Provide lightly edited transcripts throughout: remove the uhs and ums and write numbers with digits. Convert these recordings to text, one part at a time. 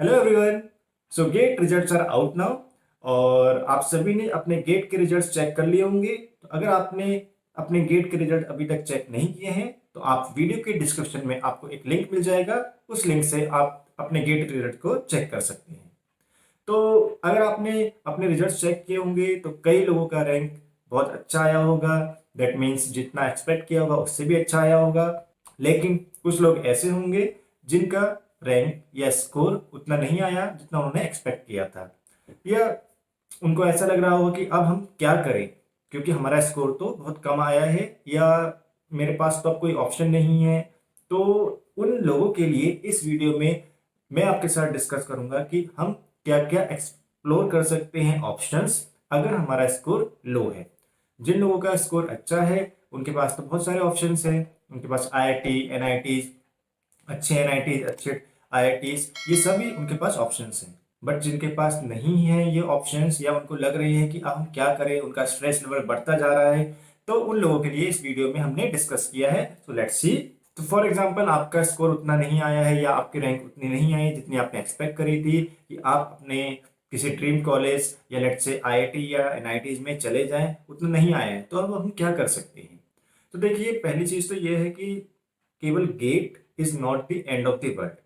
Hello everyone. So GATE results are out now और आप सभी ने अपने गेट के रिजल्ट्स चेक कर लिए होंगे। तो अगर आपने अपने गेट के रिजल्ट अभी तक चेक नहीं किए हैं तो आप वीडियो के डिस्क्रिप्शन में आपको एक लिंक मिल जाएगा। उस लिंक से आप अपने गेट रिजल्ट को चेक कर सकते हैं। तो अगर आपने अपने रिजल्ट्स चेक किए होंगे तो कई लोगों का रैंक बहुत अच्छा आया होगा। दैट मीन्स जितना एक्सपेक्ट किया होगा उससे भी अच्छा आया होगा। लेकिन कुछ लोग ऐसे होंगे जिनका रैंक या स्कोर उतना नहीं आया जितना उन्होंने एक्सपेक्ट किया था, या उनको ऐसा लग रहा होगा कि अब हम क्या करें क्योंकि हमारा स्कोर तो बहुत कम आया है, या मेरे पास तो अब कोई ऑप्शन नहीं है। तो उन लोगों के लिए इस वीडियो में मैं आपके साथ डिस्कस करूंगा कि हम क्या क्या एक्सप्लोर कर सकते हैं ऑप्शंस अगर हमारा स्कोर लो है। जिन लोगों का स्कोर अच्छा है उनके पास तो बहुत सारे ऑप्शंस हैं। उनके पास आईआईटी एनआईटी, अच्छे एनआईटी, अच्छे आईआईटीज, ये सभी उनके पास ऑप्शंस हैं। बट जिनके पास नहीं है ये ऑप्शंस या उनको लग रही है कि अब हम क्या करें, उनका स्ट्रेस लेवल बढ़ता जा रहा है, तो उन लोगों के लिए इस वीडियो में हमने डिस्कस किया है। तो लेट्स सी। तो फॉर एग्जांपल आपका स्कोर उतना नहीं आया है या आपकी रैंक उतनी नहीं आई जितनी आपने एक्सपेक्ट करी थी कि आप अपने किसी ड्रीम कॉलेज या लेट्स से आईआईटी या एनआईटीज में चले जाएं, उतना नहीं आया है। तो अब हम क्या कर सकते हैं? तो देखिए, पहली चीज तो ये है कि केवल GATE is not the end of the world.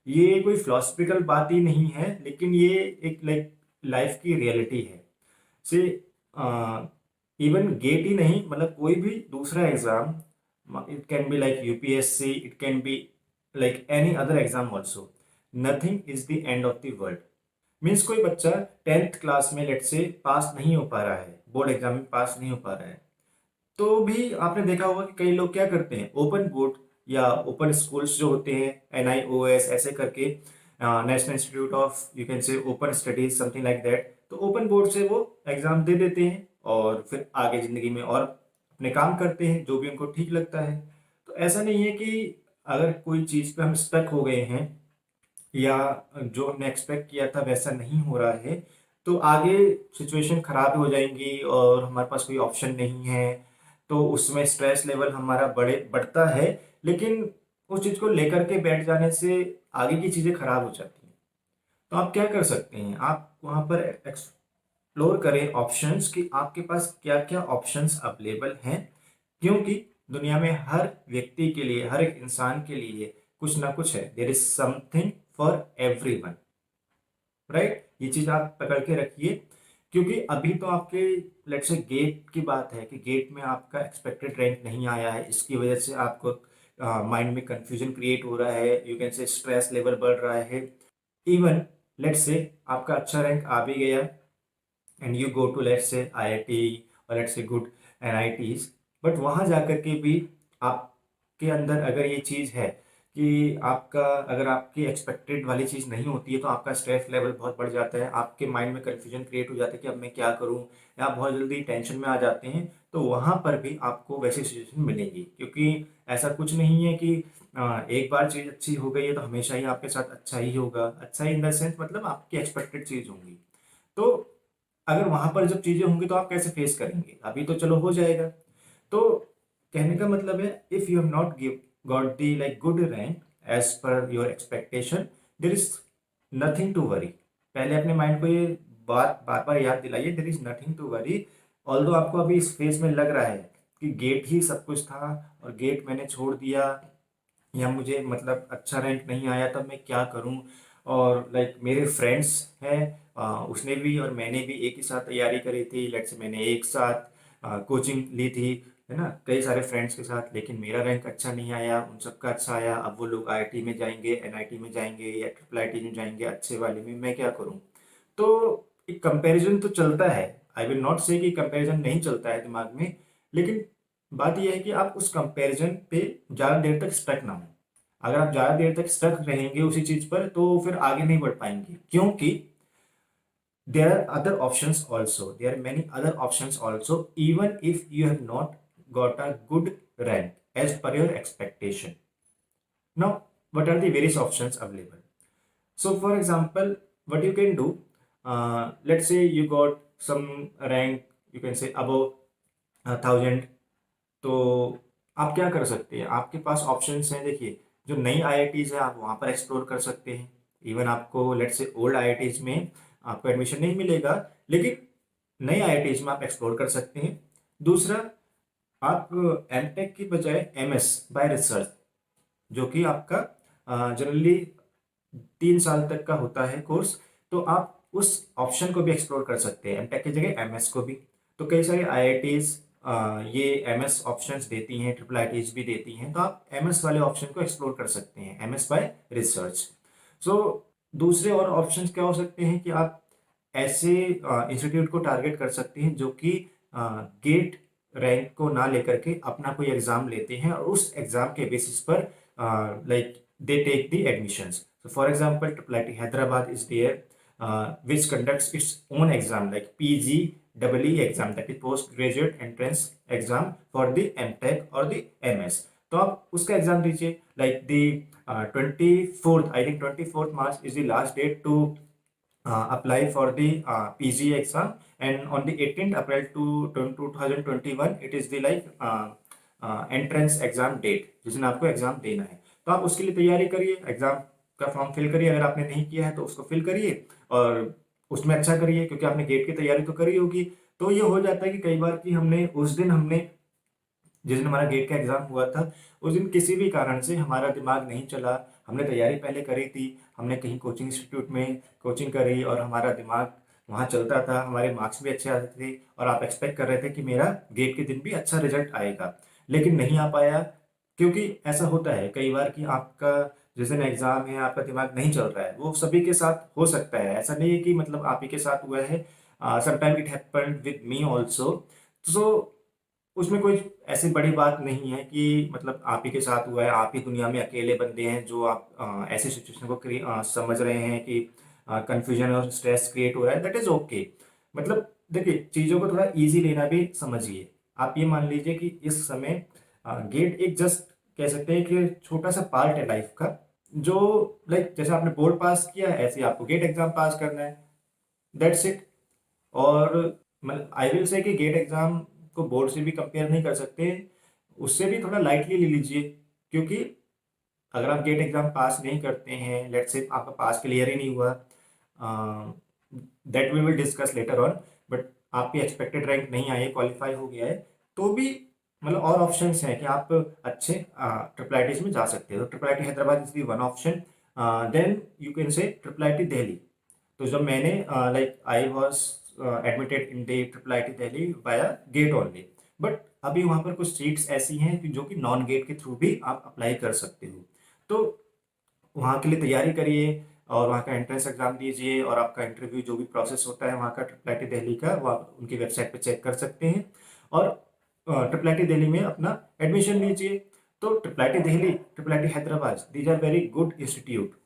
ये कोई फिलोसफिकल बात ही नहीं है, लेकिन ये एक लाइफ की रियलिटी है। से इवन गेट ही नहीं, मतलब कोई भी दूसरा exam, it can be like UPSC, it can be like any other exam also, nothing is the end of the world. Means कोई बच्चा 10th क्लास में लेट से पास नहीं हो पा रहा है, बोर्ड एग्जाम में पास नहीं हो पा रहा है, तो भी आपने देखा होगा कि कई लोग क्या करते हैं, ओपन बोर्ड या ओपन स्कूल्स जो होते हैं, एनआईओएस ऐसे करके, national institute of you can से open studies something like that, तो ओपन बोर्ड से वो एग्जाम दे देते हैं और फिर आगे जिंदगी में और अपने काम करते हैं जो भी उनको ठीक लगता है। तो ऐसा नहीं है कि अगर कोई चीज़ पे हम स्टक हो गए हैं या जो हमने एक्सपेक्ट किया था वैसा नहीं हो रहा है तो आगे सिचुएशन खराब हो जाएंगी और हमारे पास कोई ऑप्शन नहीं है, तो उसमें स्ट्रेस लेवल हमारा बढ़ता है। लेकिन उस चीज़ को लेकर के बैठ जाने से आगे की चीज़ें खराब हो जाती हैं। तो आप क्या कर सकते हैं, आप वहाँ पर एक्सप्लोर करें ऑप्शंस कि आपके पास क्या क्या ऑप्शंस अवेलेबल हैं, क्योंकि दुनिया में हर व्यक्ति के लिए, हर एक इंसान के लिए कुछ ना कुछ है। There is something for everyone, right? ये चीज आप पकड़ के रखिए, क्योंकि अभी तो आपके लेट्स से गेट की बात है कि गेट में आपका एक्सपेक्टेड रैंक नहीं आया है, इसकी वजह से आपको माइंड में कंफ्यूजन क्रिएट हो रहा है, यू कैन से स्ट्रेस लेवल बढ़ रहा है। इवन लेट्स से आपका अच्छा रैंक आ भी गया and you go to let's say IIT और let's say good NITs, but वहां जाकर के भी आपके अंदर अगर ये चीज़ है कि आपका, अगर आपकी एक्सपेक्टेड वाली चीज़ नहीं होती है तो आपका स्ट्रेस लेवल बहुत बढ़ जाता है, आपके माइंड में कन्फ्यूजन क्रिएट हो जाता है कि अब मैं क्या करूं, या आप बहुत जल्दी टेंशन में आ जाते हैं। तो वहां पर भी आपको वैसी सिचुएशन मिलेगी, क्योंकि ऐसा कुछ नहीं है कि एक बार चीज़ अच्छी हो गई है तो हमेशा ही आपके साथ अच्छा ही होगा। अच्छा ही इन द सेंस मतलब आपकी एक्सपेक्टेड चीज़ होंगी। तो अगर वहां पर जब चीजें होंगी तो आप कैसे फेस करेंगे? अभी तो चलो हो जाएगा। तो कहने का मतलब है, if you have not give got the like good rank as per your expectation, there is nothing to worry. पहले अपने माइंड को ये बात बार बार याद दिलाइए, there is nothing to worry. Although आपको अभी इस फेज में लग रहा है कि गेट ही सब कुछ था और गेट मैंने छोड़ दिया, या मुझे मतलब अच्छा रैंक नहीं आया तब मैं क्या करूं, और लाइक मेरे फ्रेंड्स हैं, उसने भी और मैंने भी एक ही साथ तैयारी करी थी, लेट्स से मैंने एक साथ कोचिंग ली थी, है ना, कई सारे फ्रेंड्स के साथ, लेकिन मेरा रैंक अच्छा नहीं आया, उन सबका अच्छा आया। अब वो लोग आईआईटी में जाएंगे, एनआईटी में जाएंगे या ट्रिपल आईटी में जाएंगे अच्छे वाले में, मैं क्या करूं? तो एक कंपैरिजन तो चलता है। आई विल नॉट से कि कंपैरिजन नहीं चलता है दिमाग में, लेकिन बात यह है कि आप उस कंपैरिजन पे ज़्यादा देर तक स्टक ना हो। अगर आप ज़्यादा देर तक स्टक रहेंगे उसी चीज़ पर तो फिर आगे नहीं बढ़ पाएंगे, क्योंकि there are other options also, there are many other options also, even if you have not got a good rank as per your expectation. Now what are the various options available? So for example, what you can do, let's say you got some rank, you can say above 1000, तो आप क्या कर सकते हैं? आपके पास options हैं। देखिए, जो नई आईआईटीज है आप वहाँ पर एक्सप्लोर कर सकते हैं, इवन आपको लेट से ओल्ड आईआईटीज में आपको एडमिशन नहीं मिलेगा, लेकिन नए आईआईटीज में आप एक्सप्लोर कर सकते हैं। दूसरा, आप एमटेक की बजाय एमएस बाय रिसर्च, जो कि आपका जनरली 3 साल तक का होता है कोर्स, तो आप उस ऑप्शन को भी एक्सप्लोर कर सकते हैं, एमटेक की जगह एमएस को भी। तो कई सारे आईआईटीज ये एमएस ऑप्शंस देती हैं, ट्रिपल आईटीज भी देती हैं, तो आप एमएस वाले ऑप्शन को एक्सप्लोर कर सकते हैं, एमएस बाय रिसर्च। सो दूसरे और ऑप्शंस क्या हो सकते हैं कि आप ऐसे इंस्टीट्यूट को टारगेट कर सकते हैं जो कि गेट रैंक को ना लेकर के अपना कोई एग्जाम लेते हैं और उस एग्जाम के बेसिस पर like they take the admissions. So for example, IIIT Hyderabad is there, which conducts its own exam like PGEE exam, that is postgraduate entrance exam for the MTech or the MS. तो आप उसका exam दीजिए, like the 24th, I think 24th March is the last date to apply for the PG exam, and on the 18th April to 2021 it is the like entrance exam date जिस दिन आपको exam देना है। तो आप उसके लिए तैयारी करिए, एग्जाम का फॉर्म फिल करिए, अगर आपने नहीं किया है तो उसको फिल करिए और उसमें अच्छा करिए, क्योंकि आपने गेट की तैयारी तो करी होगी। तो ये हो जाता है कि कई बार कि हमने जिस दिन हमारा गेट का एग्जाम हुआ था, उस दिन किसी भी कारण से हमारा दिमाग नहीं चला, हमने तैयारी पहले करी थी, हमने कहीं कोचिंग इंस्टीट्यूट में कोचिंग करी और हमारा दिमाग वहाँ चलता था, हमारे मार्क्स भी अच्छे आते थे और आप एक्सपेक्ट कर रहे थे कि मेरा गेट के दिन भी अच्छा रिजल्ट आएगा, लेकिन नहीं आ पाया। क्योंकि ऐसा होता है कई बार कि आपका जिस दिन एग्जाम है आपका दिमाग नहीं चल रहा है, वो सभी के साथ हो सकता है, ऐसा नहीं है कि मतलब आप ही के साथ हुआ है। Sometime it happened with me also. So उसमें कोई ऐसी बड़ी बात नहीं है कि मतलब आप ही के साथ हुआ है, आप ही दुनिया में अकेले बंदे हैं जो आप ऐसी सिचुएशन को समझ रहे हैं कि कंफ्यूजन और स्ट्रेस क्रिएट हो रहा है, दैट इज ओके। मतलब देखिए, चीज़ों को थोड़ा इजी लेना भी समझिए। आप ये मान लीजिए कि इस समय गेट एक जस्ट कह सकते हैं कि छोटा सा पार्ट है लाइफ का, जो लाइक जैसे आपने बोर्ड पास किया है ऐसे ही आपको गेट एग्जाम पास करना है, दैट्स इट। और मतलब आई विल से कि गेट एग्जाम को बोर्ड से भी कंपेयर नहीं कर सकते, उससे भी थोड़ा लाइटली ले लीजिए। क्योंकि अगर आप गेट एग्जाम पास नहीं करते हैं, लेट्स से आपका पास क्लियर ही नहीं हुआ, that we will discuss later on, but आपकी एक्सपेक्टेड रैंक नहीं आई है, क्वालिफाई हो गया है, तो भी मतलब और ऑप्शंस हैं कि आप अच्छे ट्रिपल आईटीज में जा सकते हो। Triple IT Hyderabad is the one option, then you can say triple IT Delhi. तो जब मैंने like I was admitted in the triple IT Delhi via GATE only, but अभी वहाँ पर कुछ सीट्स ऐसी हैं कि जो कि नॉन गेट के थ्रू भी आप अप्लाई कर सकते हो। तो वहाँ के लिए तैयारी करिए और वहाँ का एंट्रेंस एग्जाम दीजिए, और आपका इंटरव्यू जो भी प्रोसेस होता है वहाँ का ट्रिपल आईटी दिल्ली का, वो आप उनकी वेबसाइट पे चेक कर सकते हैं और ट्रिपल आईटी दिल्ली में अपना एडमिशन लीजिए। तो triple IT Delhi, triple IT Hyderabad, these are very good institute,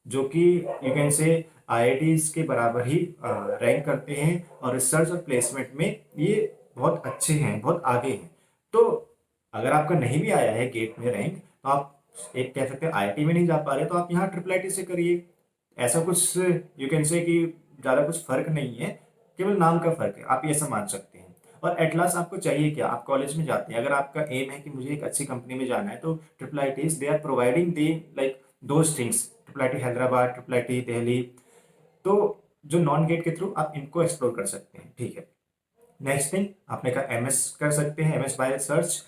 जो कि यू कैन से आईआईटीज के बराबर ही रैंक करते हैं और रिसर्च और प्लेसमेंट में ये बहुत अच्छे हैं, बहुत आगे हैं। तो अगर आपका नहीं भी आया है गेट में रैंक, तो आप एक कह सकते हैं आईआईटी में नहीं जा पा रहे, तो आप यहाँ ट्रिपल आईटी से करिए। ऐसा कुछ यू कैन से कि ज़्यादा कुछ फर्क नहीं है, केवल नाम का फर्क है, आप ये समझ सकते हैं। और एट लास्ट आपको चाहिए क्या, आप कॉलेज में जाते हैं, अगर आपका एम है कि मुझे एक अच्छी कंपनी में जाना है, तो triple ITs they are providing the like those things, triple IT Hyderabad, triple IT Delhi. तो जो नॉन गेट के थ्रू आप इनको एक्सप्लोर कर सकते हैं, ठीक है। नेक्स्ट थिंग, आपने कहा एमएस कर सकते हैं, एमएस बाय रिसर्च।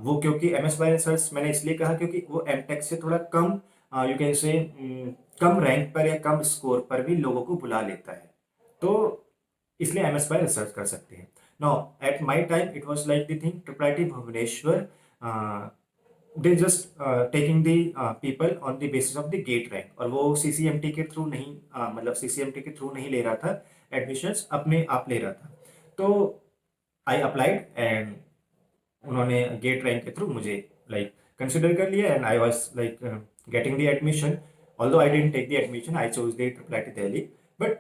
वो क्योंकि एमएस बाय रिसर्च मैंने इसलिए कहा क्योंकि वो एमटेक से थोड़ा कम यू कैन से कम रैंक पर या कम स्कोर पर भी लोगों को बुला लेता है, तो इसलिए एमएस बाय रिसर्च कर सकते हैं। Now at my time it was like the thing, triple IT Bhubaneswar they just taking the people on the basis of the GATE rank, और वो सीसीएमटी के थ्रू नहीं मतलब सीसीएमटी के थ्रू नहीं ले रहा था एडमिशंस, अपने आप ले रहा था। तो आई अप्लाइड एंड उन्होंने गेट रैंक के थ्रू मुझे लाइक कंसिडर कर लिया, and I was like getting the admission, although I didn't take the admission, I chose the triple IT Delhi. But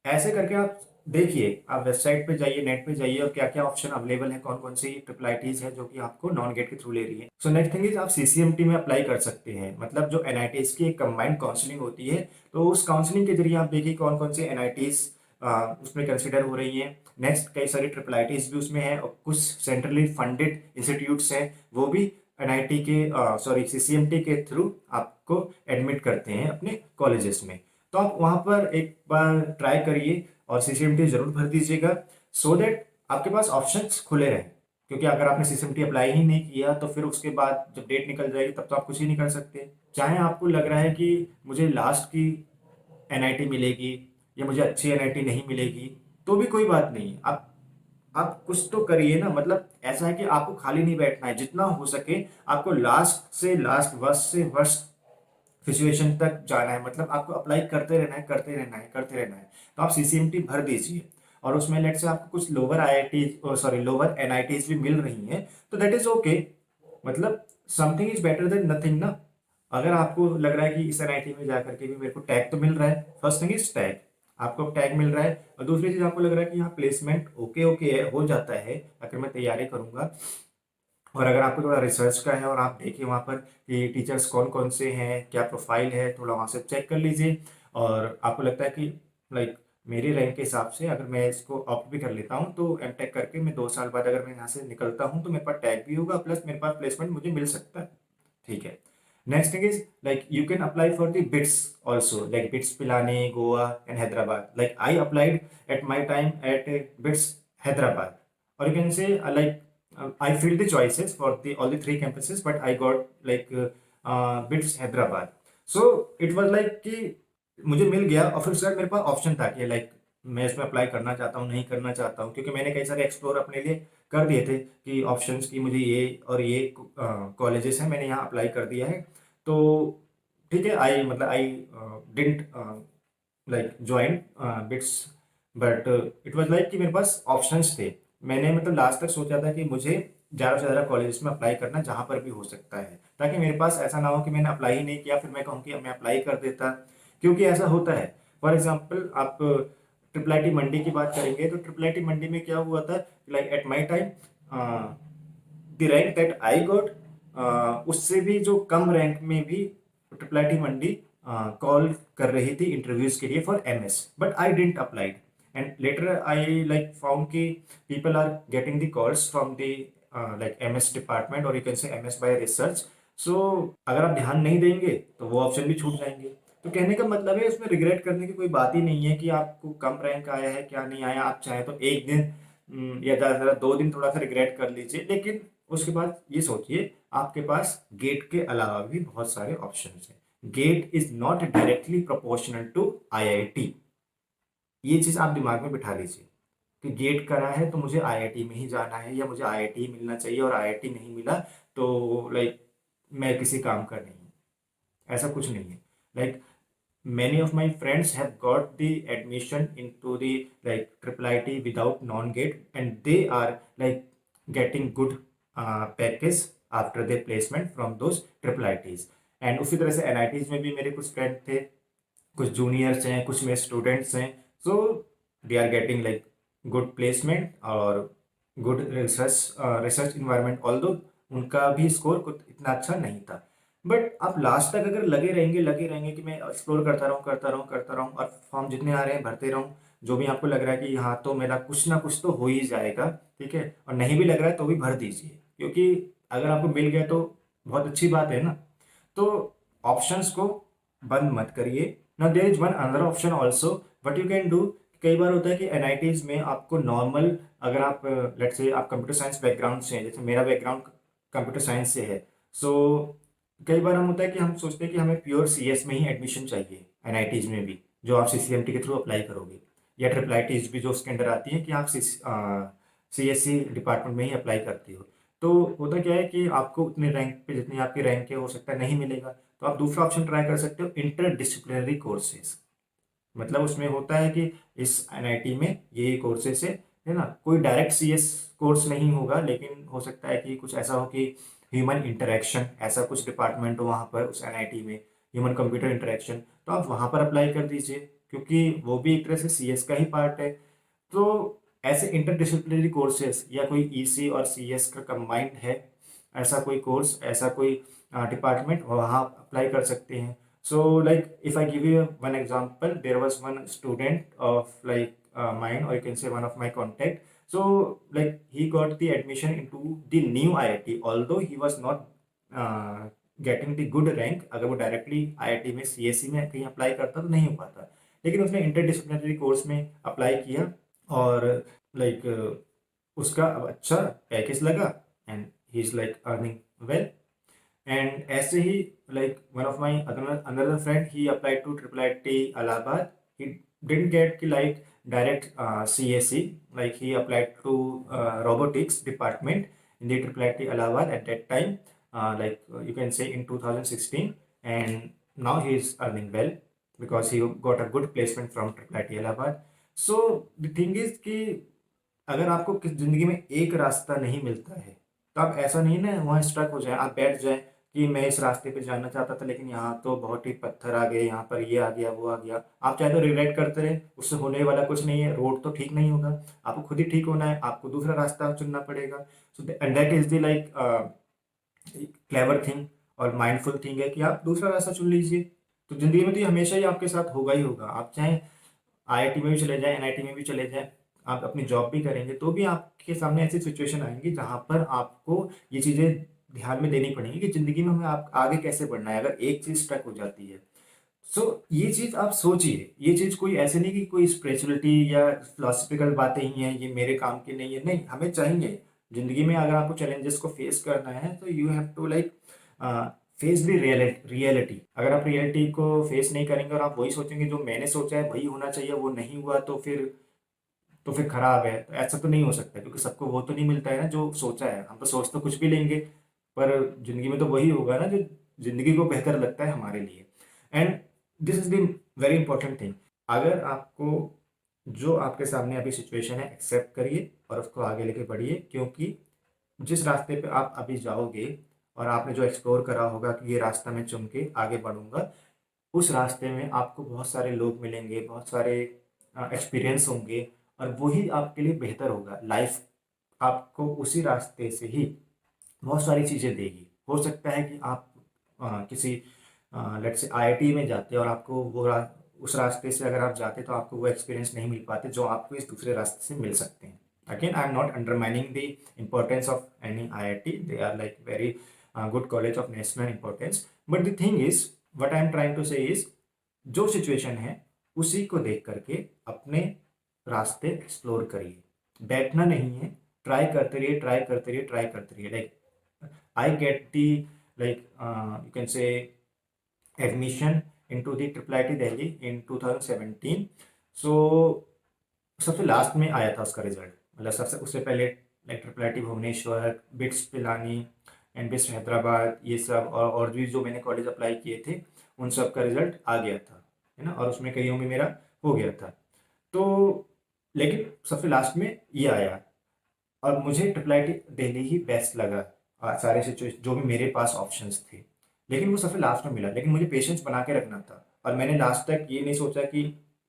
ऐसे करके आप देखिए, आप वेबसाइट पे जाइए, नेट पे जाइए, और क्या क्या ऑप्शन अवेलेबल है, कौन कौन सी ट्रिपल आईटीज है जो कि आपको नॉन गेट के थ्रू ले रही है। सो नेक्स्ट थिंग इज, आप सीसीएमटी में अप्लाई कर सकते हैं, मतलब जो एनआईटीज की एक कंबाइंड काउंसलिंग होती है, तो उस काउंसलिंग के जरिए आप देखिए कौन कौन सी एनआईटीज उसमें कंसिडर हो रही हैं। नेक्स्ट, कई सारी ट्रिपल आईटीज भी उसमें है, और कुछ सेंट्रली फंडेड इंस्टीट्यूट्स हैं, वो भी एनआईटी के सीसीएमटी के थ्रू आप आपको एडमिट करते हैं अपने कॉलेजेस में। तो आप वहाँ पर एक बार ट्राई करिए और सीसीएमटी जरूर भर दीजिएगा, सो दैट आपके पास ऑप्शंस खुले रहें। क्योंकि अगर आपने सीसीएमटी अप्लाई ही नहीं किया तो फिर उसके बाद जब डेट निकल जाएगी तब तो आप कुछ ही नहीं कर सकते। चाहे आपको लग रहा है कि मुझे लास्ट की एनआईटी मिलेगी या मुझे अच्छी एनआईटी नहीं मिलेगी, तो भी कोई बात नहीं। आप कुछ तो करिए ना। मतलब ऐसा है कि आपको खाली नहीं बैठना है, जितना हो सके आपको लास्ट से लास्ट, वर्स्ट से वर्स्ट सिचुएशन तक जाना है। मतलब आपको अप्लाई करते रहना है, करते रहना है, करते रहना है। तो आप सीसीएमटी भर दीजिए और उसमें लेट से आपको कुछ लोअर आईआईटी और सॉरी लोअर एनआईटीज भी मिल रही हैं, तो दैट इज ओके। मतलब something is better than nothing ना। अगर आपको लग रहा है कि इस एनआईटी में जाकर के भी मेरे को टैग तो मिल रहा है, फर्स्ट थिंग इज टैग, आपको टैग मिल रहा है। और दूसरी चीज आपको लग रहा है कि यहाँ प्लेसमेंट ओके ओके है, हो जाता है अगर मैं तैयारी करूंगा। और अगर आपको थोड़ा रिसर्च का है और आप देखिए वहाँ पर कि टीचर्स कौन कौन से हैं, क्या प्रोफाइल है, थोड़ा वहाँ से चेक कर लीजिए। और आपको लगता है कि लाइक मेरे रैंक के हिसाब से अगर मैं इसको ऑप्ट भी कर लेता हूँ तो एमटेक करके मैं 2 साल बाद अगर मैं यहाँ से निकलता हूँ तो मेरे पास टैग भी होगा, प्लस मेरे पास प्लेसमेंट मुझे मिल सकता है। ठीक है। Next thing is like you can apply for the BITS also, like BITS Pilani, Goa and Hyderabad. Like I applied at my time at BITS Hyderabad, or you can say I filled the choices for the all the 3 campuses, but I got like BITS Hyderabad. So it was like कि मुझे मिल गया और फिर उसके बाद मेरे पास option था कि लाइक मैं इसमें अप्लाई करना चाहता हूँ, नहीं करना चाहता हूँ, क्योंकि मैंने कई सारे एक्सप्लोर अपने लिए कर दिए थे कि ऑप्शंस की मुझे ये और ये कॉलेजेस हैं, मैंने यहाँ अप्लाई कर दिया है। तो ठीक है, आई मतलब I didn't like join bits, but it was like कि मेरे पास ऑप्शंस थे। मैंने मतलब लास्ट तक सोचा था कि मुझे ज़्यादा से ज़्यादा कॉलेजेस में अप्लाई करना जहाँ पर भी हो सकता है, ताकि मेरे पास ऐसा ना हो कि मैंने अप्लाई ही नहीं किया फिर मैं कहूँ कि मैं अप्लाई कर देता। क्योंकि ऐसा होता है। फॉर एग्जाम्पल आप ट्रिपल आई टी मंडी की बात करेंगे तो ट्रिपल आई टी मंडी में क्या हुआ था, like eight my time the rank that I got, उससे भी जो कम रैंक में भी triple I T Mandi call कर रही थी इंटरव्यूज के लिए for MS, but I didn't applied. And later I like found कि people are getting the calls from the like MS department और you can say MS by research. So अगर आप ध्यान नहीं देंगे तो वो ऑप्शन भी छूट जाएंगे। तो कहने का मतलब है उसमें रिग्रेट करने की कोई बात ही नहीं है कि आपको कम रैंक आया है क्या नहीं आया। आप चाहे तो एक दिन या ज़्यादा से ज़्यादा 2 दिन थोड़ा सा रिग्रेट कर लीजिए, लेकिन उसके बाद ये सोचिए आपके पास गेट के अलावा भी बहुत सारे ऑप्शन हैं। GATE is not directly proportional to IIT, ये चीज़ आप दिमाग में बिठा लीजिए कि गेट करा है तो मुझे आईआईटी में ही जाना है या मुझे आईआईटी मिलना चाहिए, और आईआईटी नहीं मिला तो लाइक मैं किसी काम का नहीं हूँ। ऐसा कुछ नहीं है। Like many of my friends have got the admission into the like triple IT without non-gate, and they are like getting good package after their placement from those triple ITs। and उसी तरह से NITs में भी मेरे कुछ friend थे, कुछ juniors हैं, कुछ मेरे स्टूडेंट्स हैं। So they are getting like good placement और गुड रिसर्च इन्वायरमेंट, ऑल्दो उनका भी स्कोर कुछ इतना अच्छा नहीं था। बट आप लास्ट तक अगर लगे रहेंगे कि मैं एक्सप्लोर करता रहूँ करता रहूँ करता रहूँ और फॉर्म जितने आ रहे हैं भरते रहूँ, जो भी आपको लग रहा है कि यहाँ तो मेरा कुछ ना कुछ तो हो ही जाएगा, ठीक है, और नहीं भी लग रहा है तो भी भर दीजिए, क्योंकि अगर आपको मिल गया तो बहुत अच्छी बात है ना। तो ऑप्शंस को बंद मत करिए। Now there is one another option also what you can do. कई बार होता है कि एनआईटीज में आपको नॉर्मल, अगर आप लेट्स से आप कंप्यूटर साइंस बैकग्राउंड से हैं, जैसे मेरा बैकग्राउंड कंप्यूटर साइंस से है, सो कई बार हम होता है कि हम सोचते हैं कि हमें प्योर सीएस में ही एडमिशन चाहिए एनआईटीज में भी, जो आप सीसीएमटी के थ्रू अप्लाई करोगे, या ट्रिपल आईटीज भी जो उसके अंदर आती है कि आप सीएससी डिपार्टमेंट में ही अप्लाई करती हो। तो होता क्या है कि आपको उतने रैंक पे जितनी आपकी रैंक है हो सकता है नहीं मिलेगा, तो आप दूसरा ऑप्शन ट्राई कर सकते हो, इंटर डिसिप्लिनरी कोर्सेज। मतलब उसमें होता है कि इस एनआईटी में ये कोर्सेज है ना, कोई डायरेक्ट सीएस कोर्स नहीं होगा, लेकिन हो सकता है कि कुछ ऐसा हो कि ह्यूमन इंटरेक्शन ऐसा कुछ डिपार्टमेंट हो वहाँ पर उस एनआईटी में, ह्यूमन कंप्यूटर इंटरेक्शन, तो आप वहाँ पर अप्लाई कर दीजिए, क्योंकि वो भी एक तरह से सीएस का ही पार्ट है। तो ऐसे इंटरडिसिप्लिनरी कोर्सेज या कोई ईसी और सीएस का कंबाइंड है, ऐसा कोई कोर्स, ऐसा कोई डिपार्टमेंट, वहाँ अप्लाई कर सकते हैं। So like if I give you one example, there was one student of like mine, or you can say one of my contact. So like he got the admission into the new IIT, although he was not getting the good rank अगर वो directly IIT में CSC में कहीं apply करता तो नहीं हो पाता। लेकिन उसने इंटरडिसिप्लिनरी कोर्स में अप्लाई किया और लाइक उसका अब अच्छा पैकेज लगा and he is like earning well. And ऐसे ही like one of my another friend he applied to IIIT Allahabad. He didn't get ki like direct CSE, like he applied to robotics department in the IIIT Allahabad at that time, you can say in 2016, and now he is earning well because he got a good placement from IIIT Allahabad. So the thing is कि अगर आपको किस जिंदगी में एक रास्ता नहीं मिलता है तो आप ऐसा नहीं ना वहाँ स्ट्रक हो जाए, आप बैठ जाए कि मैं इस रास्ते पे जाना चाहता था लेकिन यहाँ तो बहुत ही पत्थर आ गए, यहाँ पर ये आ गया वो आ गया। आप चाहे तो रिग्रेट करते रहे, उससे होने वाला कुछ नहीं है, रोड तो ठीक नहीं होगा, आपको खुद ही ठीक होना है, आपको दूसरा रास्ता चुनना पड़ेगा। So and that is the like clever thing और माइंडफुल थिंग है कि आप दूसरा रास्ता चुन लीजिए। तो जिंदगी में तो ये हमेशा ही आपके साथ होगा ही होगा, आप चाहे आईआईटी में भी चले जाएं, एनआईटी में भी चले जाएं, आप अपनी जॉब भी करेंगे तो भी आपके सामने ऐसी सिचुएशन आएंगी जहां पर आपको ये चीज़ें ध्यान में देनी पड़ेगी कि ज़िंदगी में हमें आप आगे कैसे बढ़ना है अगर एक चीज़ स्टक हो जाती है। सो ये चीज़ आप सोचिए, ये चीज़ कोई ऐसे नहीं कि कोई स्पिरिचुअलिटी या फिलोसफिकल बातें ही हैं, ये मेरे काम की नहीं है, नहीं, हमें चाहिए ज़िंदगी में अगर आपको चैलेंजेस को फेस करना है तो you have to like face the reality. अगर आप रियलिटी को फेस नहीं करेंगे और आप वही सोचेंगे जो मैंने सोचा है वही होना चाहिए, वो नहीं हुआ तो फिर खराब है। तो ऐसा तो नहीं हो सकता क्योंकि सबको वो तो नहीं मिलता है ना जो सोचा है। हम तो सोच तो कुछ भी लेंगे पर जिंदगी में तो वही होगा ना जो जिंदगी को बेहतर लगता है हमारे लिए। And this is the very important thing. अगर आपको जो आपके सामने अभी सिचुएशन है एक्सेप्ट करिए और उसको आगे लेके बढ़िए, क्योंकि जिस रास्ते पे आप अभी जाओगे और आपने जो एक्सप्लोर करा होगा कि ये रास्ता मैं चुन के आगे बढ़ूंगा, उस रास्ते में आपको बहुत सारे लोग मिलेंगे, बहुत सारे एक्सपीरियंस होंगे और वही आपके लिए बेहतर होगा। लाइफ आपको उसी रास्ते से ही बहुत सारी चीज़ें देगी। हो सकता है कि आप किसी लेट्स से आईआईटी में जाते और आपको उस रास्ते से अगर आप जाते तो आपको वो एक्सपीरियंस नहीं मिल पाते जो आपको इस दूसरे रास्ते से मिल सकते हैं। Again I am not undermining the importance of any IIT, they are like very good college of national importance, but the thing is what I am trying to say is जो सिचुएशन है उसी को देख करके अपने रास्ते explore करिए, बैठना नहीं है, ट्राई करते रहिए, ट्राई करते रहिए, ट्राई करते रहिए। Like I get the like you can say admission into the IIIT Delhi in 2017। So सबसे लास्ट में आया था उसका रिजल्ट, मतलब सबसे उससे पहले like IIIT Bhubaneswar, BITS Pilani and BITS Hyderabad, ये सब और भी जो मैंने कॉलेज अप्लाई किए थे उन सब का रिजल्ट आ गया था, है ना, और उसमें कईयों में मेरा हो गया था। तो लेकिन सबसे लास्ट में ये आया और मुझे IIIT दिल्ली ही बेस्ट लगा सारे सिचुएशन जो भी मेरे पास ऑप्शंस थे। लेकिन वो सबसे लास्ट में मिला, लेकिन मुझे पेशेंस बना के रखना था और मैंने लास्ट तक ये नहीं सोचा कि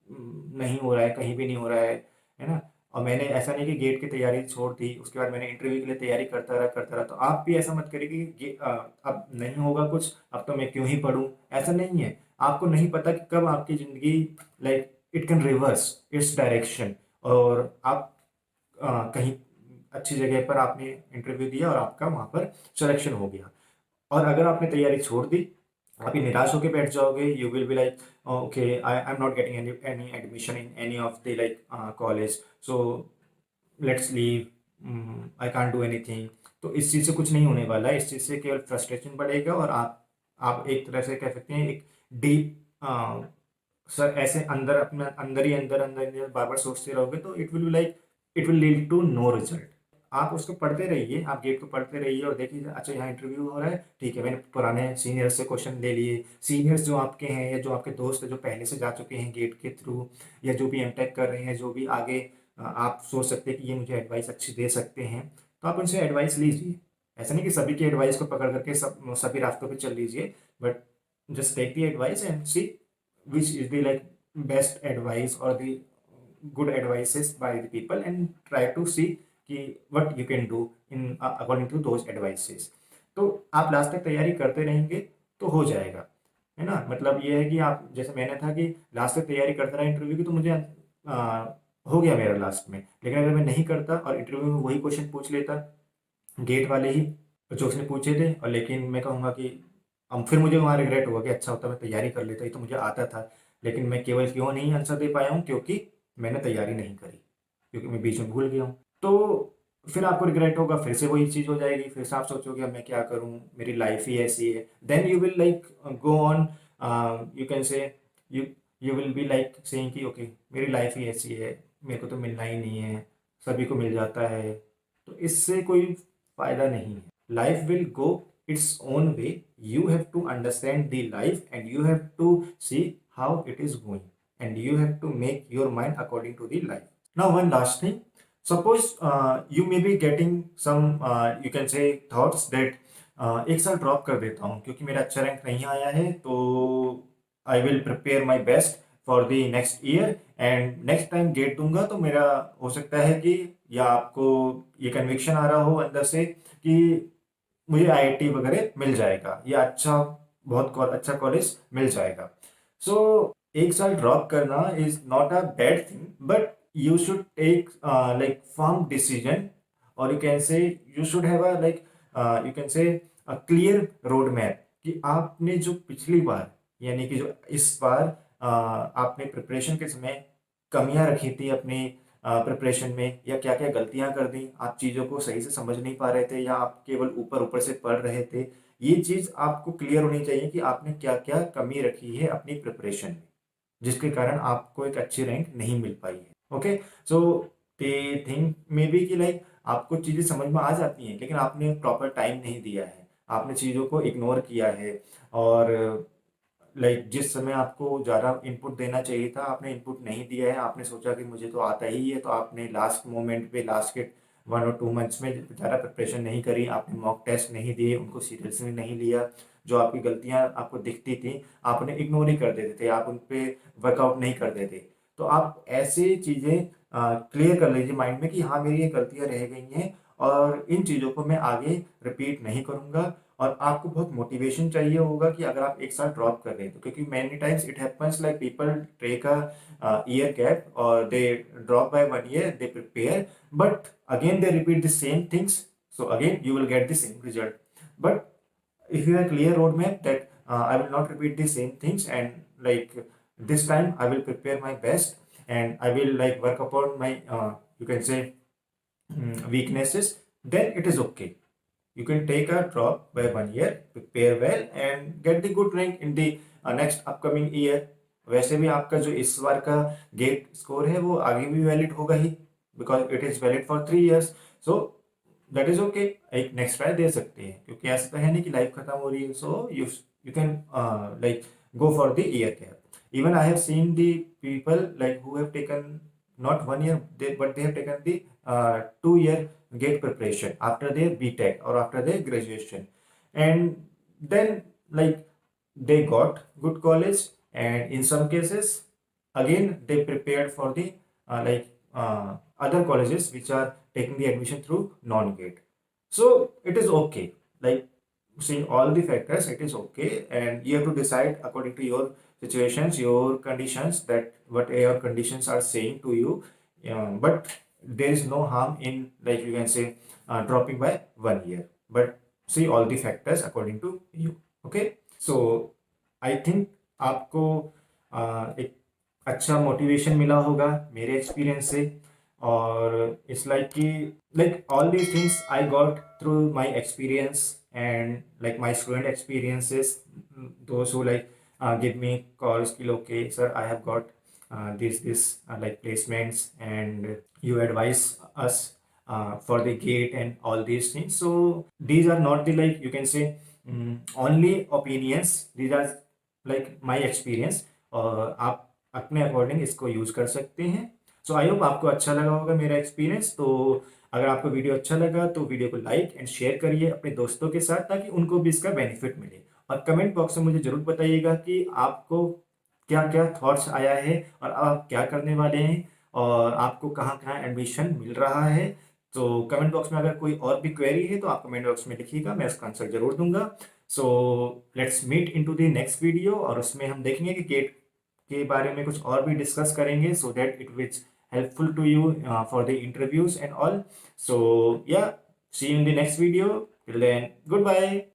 नहीं हो रहा है, कहीं भी नहीं हो रहा है ना। और मैंने ऐसा नहीं कि गेट की तैयारी छोड़ दी, उसके बाद मैंने इंटरव्यू के लिए तैयारी करता रहा। तो आप भी ऐसा मत करिए कि अब नहीं होगा कुछ, अब तो मैं क्यों ही पढ़ूं, ऐसा नहीं है। आपको नहीं पता कि कब आपकी ज़िंदगी like it can reverse its direction और आप कहीं अच्छी जगह पर आपने इंटरव्यू दिया और आपका वहाँ पर सिलेक्शन हो गया। और अगर आपने तैयारी छोड़ दी, आप ही निराश होकर बैठ जाओगे, you will be like okay I am not getting any admission in any of the like college, so let's leave, I can't do anything. तो इस चीज़ से कुछ नहीं होने वाला है, इस चीज़ से केवल फ्रस्ट्रेशन बढ़ेगा और आप एक तरह से कह सकते हैं एक डीप सर ऐसे अंदर अपना अंदर बार बार सोचते रहोगे तो it will like it will lead to no result. आप उसको पढ़ते रहिए, आप गेट को पढ़ते रहिए और देखिए अच्छा यहाँ इंटरव्यू हो रहा है, ठीक है, मैंने पुराने सीनियर्स से क्वेश्चन ले लिए, सीनियर्स जो आपके हैं या जो आपके दोस्त हैं जो पहले से जा चुके हैं गेट के थ्रू या जो भी एमटेक कर रहे हैं, जो भी आगे आप सोच सकते हैं कि ये मुझे एडवाइस अच्छी दे सकते हैं, तो आप उनसे एडवाइस लीजिए। ऐसा नहीं कि सभी की एडवाइस को पकड़ करके सभी रास्तों पर चल लीजिए, but just take the advice and see which is the like best advice or the good advices by the people and try to see कि what you can do in according to those advices। तो आप last तक तैयारी करते रहेंगे तो हो जाएगा, है ना। मतलब ये है कि आप जैसे मैंने था कि लास्ट तक तैयारी करता रहा इंटरव्यू की तो मुझे हो गया मेरा लास्ट में। लेकिन अगर मैं नहीं करता और इंटरव्यू में वही क्वेश्चन पूछ लेता गेट वाले ही जो उसने पूछे थे, और लेकिन मैं कहूँगा कि अब फिर मुझे वहाँ रिग्रेट हुआ कि अच्छा होता मैं तैयारी कर लेता, ये तो मुझे आता था, लेकिन मैं केवल क्यों नहीं आंसर दे पाया हूँ, क्योंकि मैंने तैयारी नहीं करी, क्योंकि मैं बीच में भूल गया हूँ। तो फिर आपको रिग्रेट होगा, फिर से वही चीज़ हो जाएगी, फिर से आप सोचोगे अब मैं क्या करूँ, मेरी लाइफ ही ऐसी है। Then you will like go on, you can say, you you will be like saying कि ओके मेरी लाइफ ही ऐसी है, मेरे को तो मिलना ही नहीं है, सभी को मिल जाता है, तो इससे कोई फायदा नहीं है। Life will go its own way. You have to understand the life and you have to see how it is going, and you have to make your mind according to the life. Now one last thing, suppose you may be getting some you can say thoughts that एक साल drop कर देता हूँ क्योंकि मेरा अच्छा rank नहीं आया है, तो I will prepare my best for the next year and next time GATE दूंगा तो मेरा हो सकता है कि, या आपको ये कन्विक्शन आ रहा हो अंदर से कि मुझे आईआईटी वगैरह मिल जाएगा या अच्छा, अच्छा कॉलेज मिल जाएगा। सो एक साल ड्रॉप करना is not a bad thing, but you should take like firm decision, और you can say you should have a like you can say a clear road map कि आपने जो पिछली बार, यानी कि जो इस बार आपने प्रिपरेशन के समय कमियां रखी थी अपनी प्रिपरेशन में, या क्या क्या गलतियां कर दी, आप चीज़ों को सही से समझ नहीं पा रहे थे या आप केवल ऊपर ऊपर से पढ़ रहे थे, ये चीज़ आपको क्लियर होनी चाहिए कि आपने क्या क्या कमी रखी है अपनी प्रिपरेशन में, जिसके कारण आपको एक अच्छी रैंक नहीं मिल पाई है। Okay, so they think may be कि लाइक आपको चीज़ें समझ में आ जाती हैं, लेकिन आपने प्रॉपर टाइम नहीं दिया है, आपने चीज़ों को इग्नोर किया है, और लाइक जिस समय आपको ज़्यादा इनपुट देना चाहिए था आपने इनपुट नहीं दिया है। आपने सोचा कि मुझे तो आता ही है, तो आपने लास्ट मोमेंट पे, लास्ट के 1 और 2 मंथ्स में ज़्यादा प्रिपरेशन नहीं करी, आपने मॉक टेस्ट नहीं दिए, उनको सीरियसली नहीं लिया। जो आपकी गलतियां आपको दिखती थी आपने इग्नोर ही कर देते थे, आप उन पर वर्कआउट नहीं करते थे। तो आप ऐसे चीज़ें क्लियर कर लीजिए माइंड में कि हाँ मेरी ये गलतियां रह गई हैं और इन चीज़ों को मैं आगे रिपीट नहीं करूँगा। और आपको बहुत मोटिवेशन चाहिए होगा कि अगर आप एक साल ड्रॉप कर रहे हैं तो, क्योंकि many times it happens like people take a year gap और they drop by 1 year, they prepare but again they repeat the same things, so again you will get the same result. But if you have clear roadmap that I will not repeat the same things, and like this time I will prepare my best and I will like work upon my you can say weaknesses, then it is okay. You can take a drop by 1 year, prepare well and get the good rank in the next upcoming year. वैसे भी आपका जो इस बार का gate score है वो आगे भी वैलिड होगा ही, because it is valid for 3 years. So that is okay, एक नेक्स्ट ट्राई दे सकते हैं, क्योंकि ऐसा तो है नहीं कि लाइफ खत्म हो रही है। So you can like go for the year gap. Even I have seen the people like who have taken not 1 year, but they have taken the 2 year GATE preparation after their BTech or after their graduation, and then like they got good college, and in some cases again they prepared for the other colleges which are taking the admission through non-GATE. So it is okay, like seeing all the factors it is okay, and you have to decide according to your situations, your conditions, that what your conditions are saying to you. But there is no harm in like you can say dropping by 1 year, but see all the factors according to you. Okay, so I think आपको एक अच्छा motivation मिला होगा मेरे experience से, और it's like कि like all these things I got through my experience and like my student experiences, those who like give me calls ki okay sir I have got this like placements, and you advise us for the gate and all these things. So these are not the like you can say only opinions, these are like my experience, और आप अपने according इसको use कर सकते हैं। सो I hope आपको अच्छा लगा होगा मेरा एक्सपीरियंस। तो अगर आपको वीडियो अच्छा लगा तो वीडियो को लाइक एंड शेयर करिए अपने दोस्तों के साथ, ताकि उनको भी इसका बेनिफिट मिले। और कमेंट बॉक्स में मुझे जरूर बताइएगा कि आपको क्या क्या थॉट्स आया है और आप क्या करने वाले हैं, और आपको कहाँ कहाँ एडमिशन मिल रहा है। तो कमेंट बॉक्स में अगर कोई और भी क्वेरी है तो आप कमेंट बॉक्स में लिखिएगा, मैं उसका आंसर जरूर दूंगा। So let's meet in to the next video, और उसमें हम देखेंगे कि गेट के बारे में कुछ और भी डिस्कस करेंगे, so that it which helpful to you for the interviews and all. So yeah, see you in the next video. Till then, goodbye.